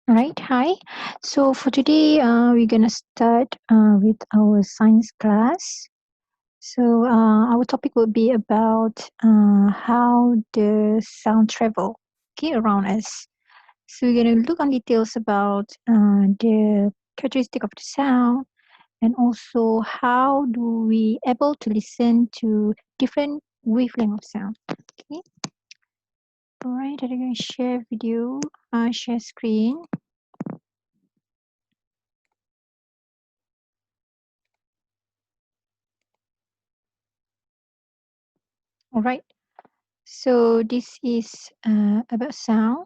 Right, hi. So for today, we're gonna start with our science class. So our topic will be about how the sound travel, okay, around us. So we're gonna look on details about the characteristic of the sound and also how do we able to listen to different wavelength of sound. Okay. All right. I'm gonna share video, share screen. All right. So this is about sound.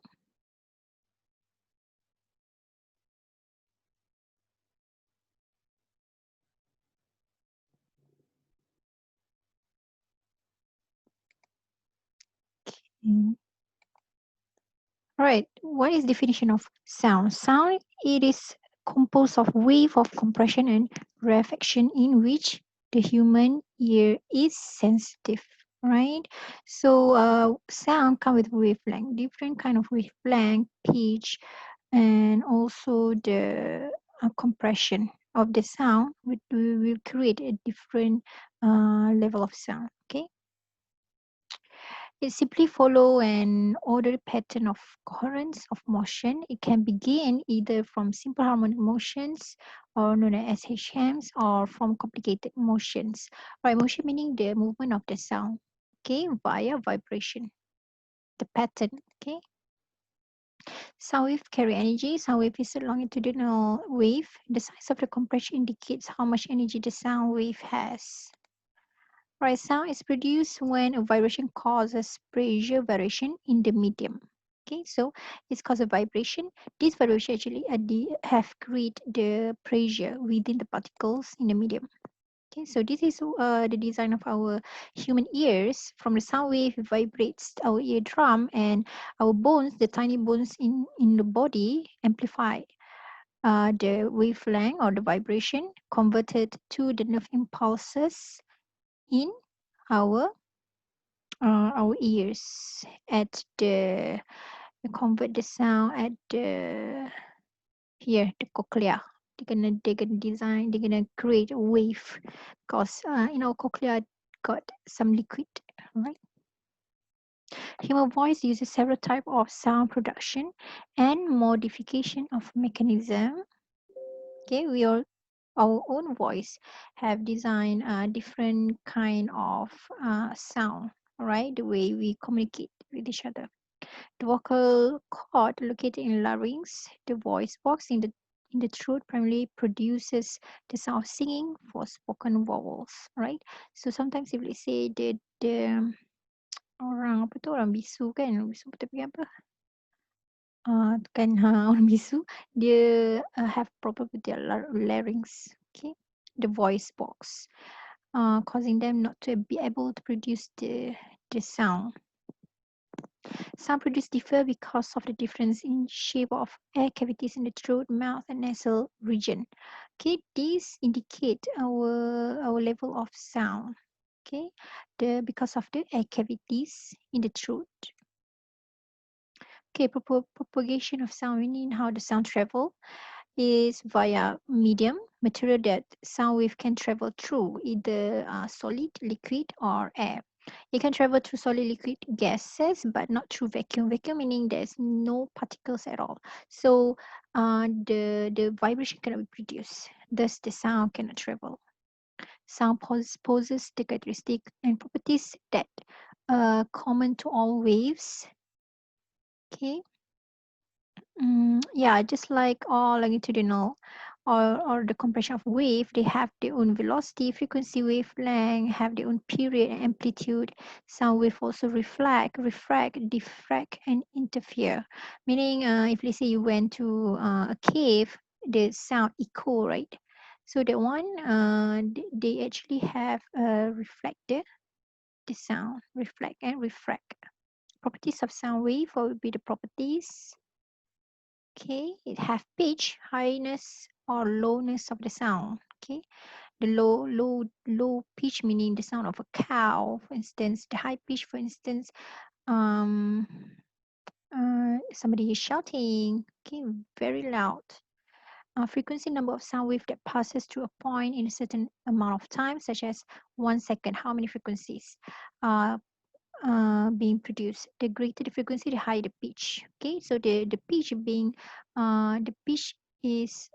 Mm. All right. What is definition of sound? Sound it is composed of wave of compression and rarefaction in which the human ear is sensitive. Right. So sound come with wavelength, different kind of wavelength, pitch, and also the compression of the sound will create a different level of sound. Okay. It simply follow an ordered pattern of coherence of motion. It can begin either from simple harmonic motions or known as SHMs or from complicated motions. Right, motion meaning the movement of the sound, okay, via vibration, the pattern, okay. Sound wave carry energy. Sound wave is a longitudinal wave. The size of the compression indicates how much energy the sound wave has. Right, sound is produced when a vibration causes pressure variation in the medium. Okay, so it's caused a vibration. This vibration actually have created the pressure within the particles in the medium. Okay, so this is the design of our human ears. From the sound wave, it vibrates our eardrum and our bones, the tiny bones in the body, amplify the wavelength or the vibration converted to the nerve impulses in our our ears at the convert the sound at the here the cochlea. They're gonna design, they're gonna create a wave because in our cochlea got some liquid, right? Human voice uses several types of sound production and modification of mechanism. Okay, we all our own voice have designed different kind of sound, right? The way we communicate with each other. The vocal cord located in larynx, the voice box in the throat primarily produces the sound of singing for spoken vowels, right? So sometimes if let's say the orang apa tu orang bisu kan, orang bisu tapi apa? Kan orang bisu dia have problem with their larynx, okay? The voice box, causing them not to be able to produce the sound. Some produce differ because of the difference in shape of air cavities in the throat, mouth, and nasal region. Okay, these indicate our level of sound. Okay, because of the air cavities in the throat. Okay, propagation of sound, meaning how the sound travel is via medium material that sound wave can travel through, either solid, liquid, or air. It can travel through solid, liquid, gases, but not through vacuum. Vacuum meaning there's no particles at all. So the vibration cannot be produced. Thus, the sound cannot travel. Sound possesses the characteristic and properties that are common to all waves. Okay. Yeah, just like all longitudinal or the compression of wave, they have their own velocity, frequency, wavelength, have their own period and amplitude. Sound wave also refract, diffract, and interfere. Meaning, if let's say you went to a cave, the sound echo, right? So that one, they actually have a reflector, the sound, reflect and refract. Properties of sound wave, what would be the properties? Okay, it have pitch, highness or lowness of the sound. Okay, the low pitch meaning the sound of a cow, for instance. The high pitch, for instance, somebody is shouting, Okay, very loud. Frequency number of sound wave that passes through a point in a certain amount of time, such as 1 second. How many frequencies are being produced? The greater the frequency, the higher the pitch. Okay, so the pitch being the pitch is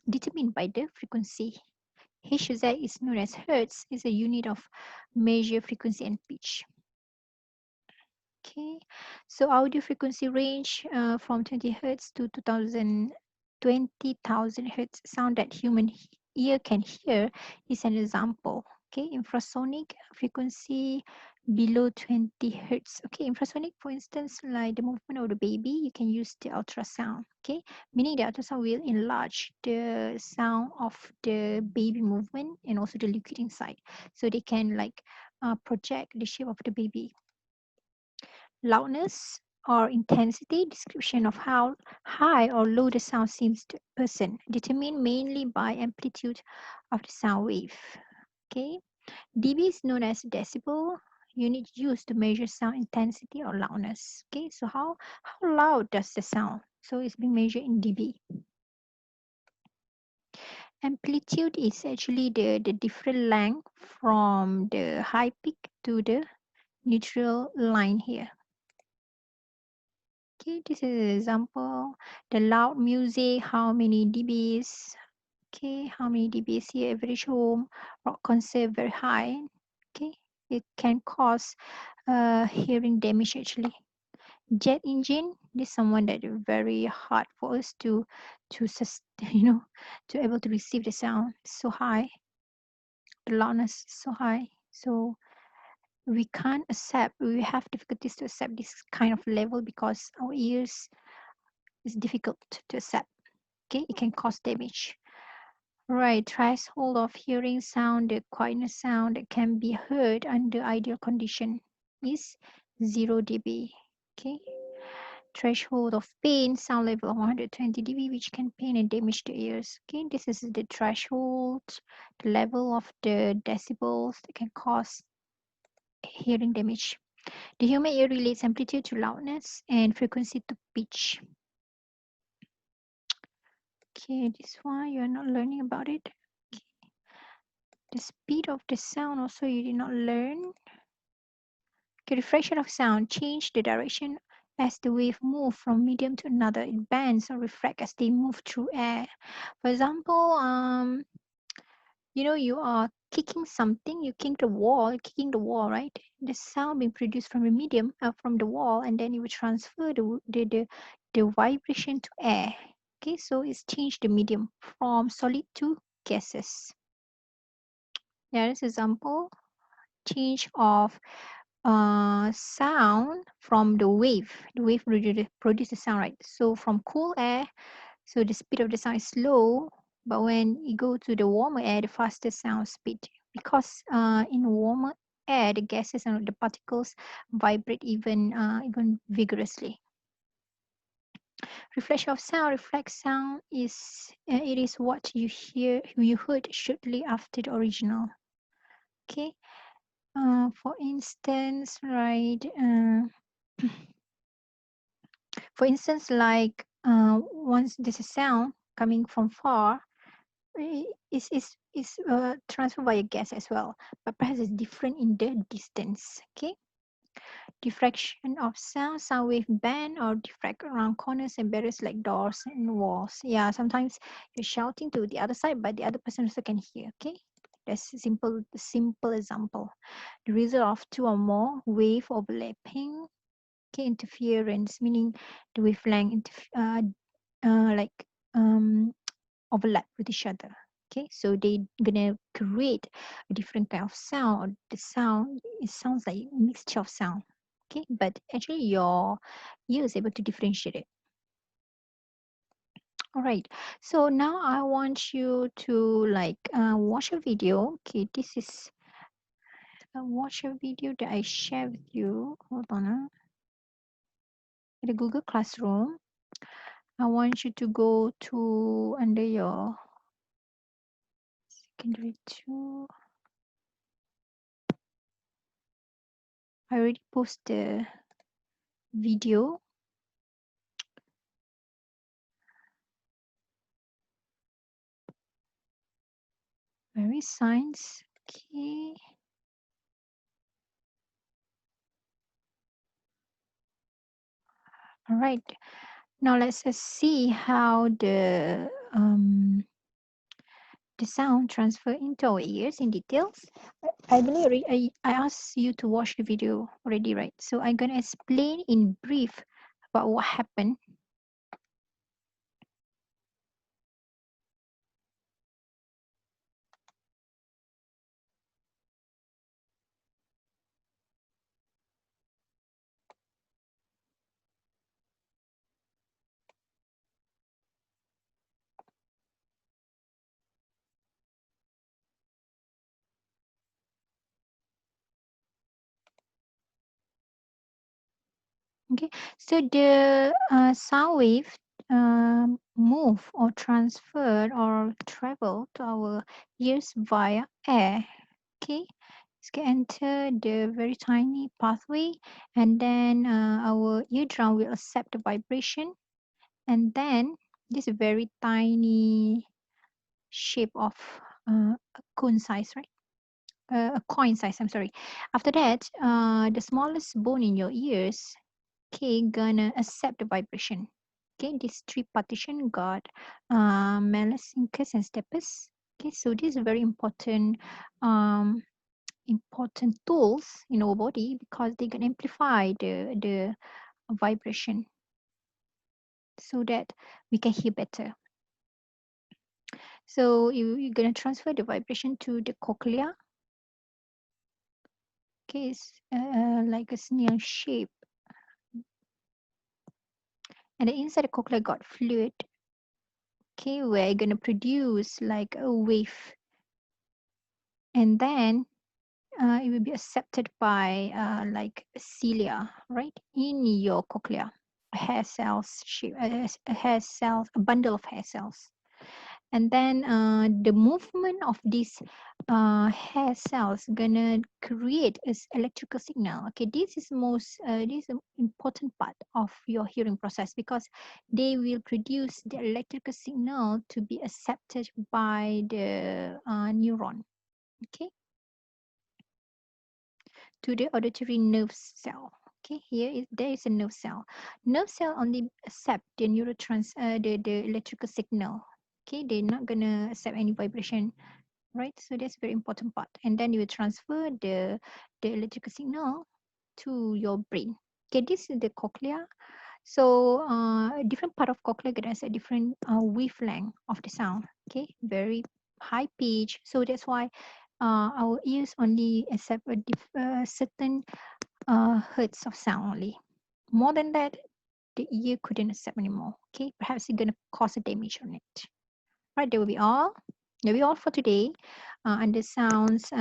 determined by the frequency. Hz is known as hertz, is a unit of measure frequency and pitch. Okay, so audio frequency range from 20 hertz to 20,000 hertz. Sound that human ear can hear is an example. Okay, infrasonic frequency below 20 hertz. Okay, infrasonic, for instance, like the movement of the baby, you can use the ultrasound. Okay, meaning the ultrasound will enlarge the sound of the baby movement and also the liquid inside, so they can like project the shape of the baby. Loudness or intensity, description of how high or low the sound seems to a person, determined mainly by amplitude of the sound wave. Okay, dB is known as decibel, unit used to measure sound intensity or loudness. Okay, so how loud does the sound? So it's being measured in dB. Amplitude is actually the different length from the high peak to the neutral line here. Okay, this is an example. The loud music, how many dBs? Okay, how many dBs here? Average home rock concert very high. Okay, it can cause hearing damage actually. Jet engine, this is someone that is very hard for us to to able to receive the sound so high. The loudness is so high. So we can't accept. We have difficulties to accept this kind of level because our ears is difficult to accept. Okay, it can cause damage. Right, threshold of hearing sound, the quietness sound that can be heard under ideal condition is 0 dB. Okay, threshold of pain, sound level of 120 dB, which can pain and damage the ears. Okay, this is the threshold, the level of the decibels that can cause hearing damage. The human ear relates amplitude to loudness and frequency to pitch. Okay, this one you are not learning about it. Okay. The speed of the sound also you did not learn. Okay, refraction of sound change the direction as the wave move from medium to another. It bends or refract as they move through air. For example, you are kicking something, you kick the wall, kicking the wall, right? The sound being produced from the medium, from the wall, and then it will transfer the vibration to air. Okay, so it's changed the medium from solid to gases. Yeah, this example, change of sound from the wave. The wave produces the sound, right? So from cool air, so the speed of the sound is slow, but when you go to the warmer air, the faster sound speed. Because in warmer air, the gases and the particles vibrate even vigorously. Reflection of sound, reflect sound is it is what you heard shortly after the original. Okay. For instance, right? For instance, like once there's a sound coming from far, is transferred by a gas as well, but perhaps it's different in the distance. Okay. Diffraction of sound, sound wave bend or diffract around corners and barriers like doors and walls. Yeah, sometimes you're shouting to the other side, but the other person also can hear. Okay, that's a simple example. The result of two or more wave overlapping. Okay, interference meaning the wavelength like um overlap with each other. Okay, so they gonna create a different kind of sound. The sound, it sounds like a mixture of sound. Okay, but actually your ear is able to differentiate it. All right, so now I want you to like watch a video. Okay, this is watch a video that I share with you. Hold on, the Google Classroom. I want you to go to under your secondary 2. I already posted the video. Very science. Okay. All right. Now let's just see how the sound transfer into our ears in details. I believe I asked you to watch the video already, right? So I'm gonna explain in brief about what happened. Okay, so the sound wave move or transfer or travel to our ears via air. Okay, it's gonna enter the very tiny pathway, and then our eardrum will accept the vibration, and then this very tiny shape of a cone size, right? A coin size. I'm sorry. After that, the smallest bone in your ears, okay, gonna accept the vibration. Okay, this three partition got melasincus and stapes. Okay, so this is very um, important tools in our body because they can amplify the vibration so that we can hear better. So you're gonna transfer the vibration to the cochlea. Okay, it's like a snail shape, and the inside the cochlea got fluid. Okay, we're gonna produce like a wave, and then it will be accepted by like cilia, right, in your cochlea, hair cells shape, a hair cells, a bundle of hair cells. And then the movement of these hair cells gonna create this electrical signal. Okay, this is an important part of your hearing process because they will produce the electrical signal to be accepted by the neuron. Okay, to the auditory nerve cell. Okay, there is a nerve cell. Nerve cell only accept the the electrical signal. Okay, they're not gonna accept any vibration, right? So that's a very important part. And then you will transfer the electrical signal to your brain. Okay, this is the cochlea. So a different part of cochlea has a different wavelength of the sound. Okay, very high pitch. So that's why our ears only accept certain hertz of sound only. More than that, the ear couldn't accept anymore. Okay, perhaps it's gonna cause a damage on it. Right, that will be all. That will be all for today under sounds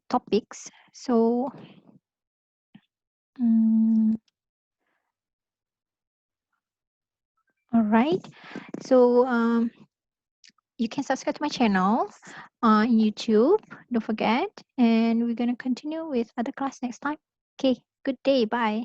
topics. So, um, all right. So you can subscribe to my channel on YouTube. Don't forget, and we're gonna continue with other class next time. Okay. Good day. Bye.